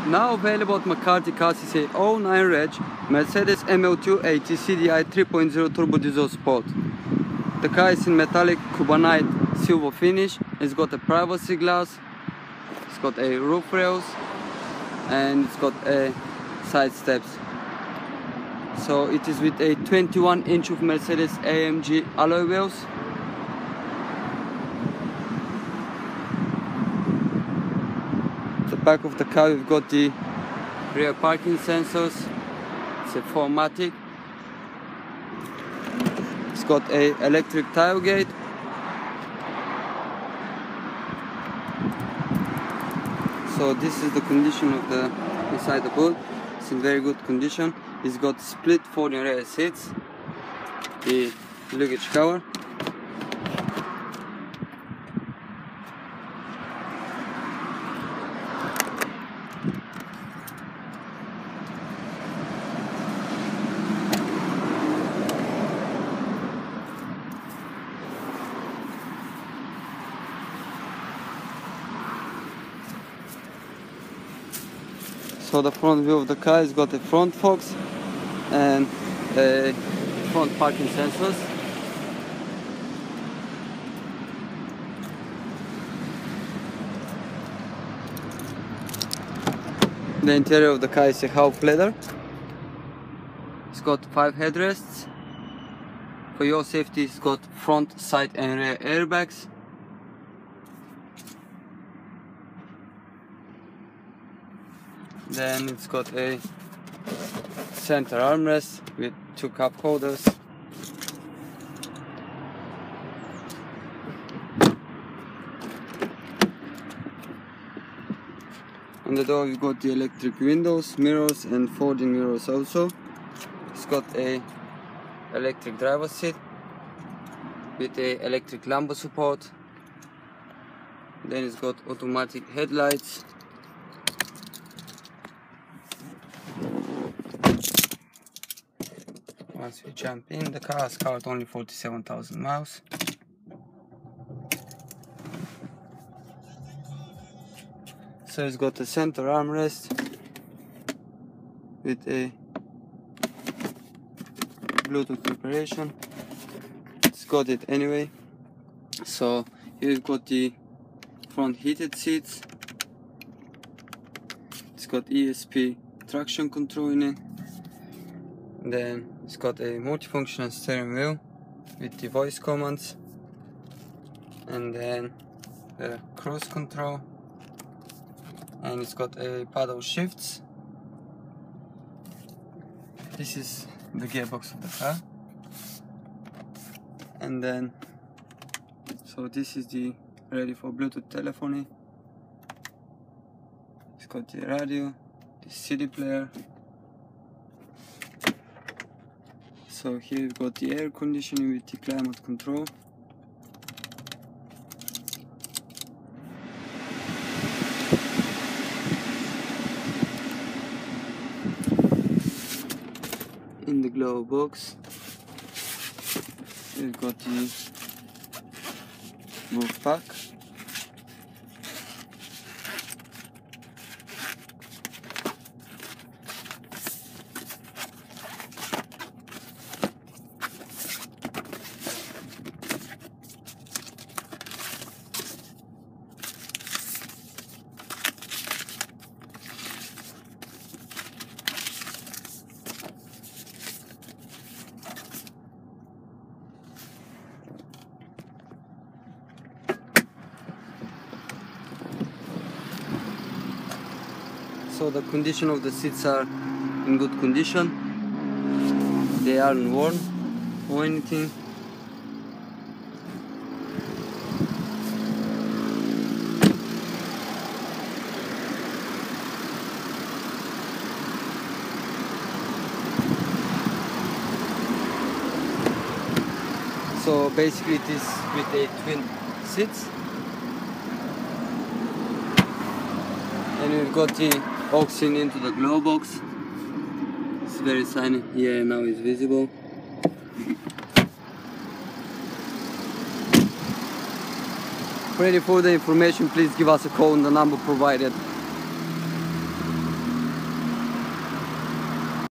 Now available at McCarthy Cars is a 09 Reg Mercedes ML280 CDI 3.0 Turbo Diesel Sport. The car is in metallic carbonite silver finish. It's got a privacy glass, it's got a roof rails, and it's got a side steps. So it is with a 21-inch of Mercedes AMG alloy wheels. The back of the car, we've got the rear parking sensors. It's a 4MATIC. It's got a electric tailgate. So this is the condition of the inside the boot. It's in very good condition. It's got split folding rear seats, the luggage cover, so the front view of the car has got a front forks and a front parking sensors. The interior of the car is a half leather. It's got 5 headrests. For your safety, it's got front, side and rear airbags. Then it's got a center armrest with 2 cup holders. On the door we've got the electric windows, mirrors and folding mirrors also. It's got a electric driver's seat with a electric lumbar support. Then it's got automatic headlights. Once we jump in, the car has covered only 47,000 miles. So it's got a center armrest with a Bluetooth preparation. It's got it anyway. So here we've got the front heated seats. It's got ESP traction control in it. Then it's got a multifunctional steering wheel with the voice commands, and then the cruise control, and it's got a paddle shifts. This is the gearbox of the car, and then so this is the ready for Bluetooth telephony. It's got the radio, the CD player. So here we've got the air conditioning with the climate control. In the glove box we've got the roof pack. So the condition of the seats are in good condition. They aren't worn or anything. So basically it is with a twin seats. And we've got the aux in into the glove box. It's very shiny. Yeah, now it's visible. For any further information, please give us a call on the number provided.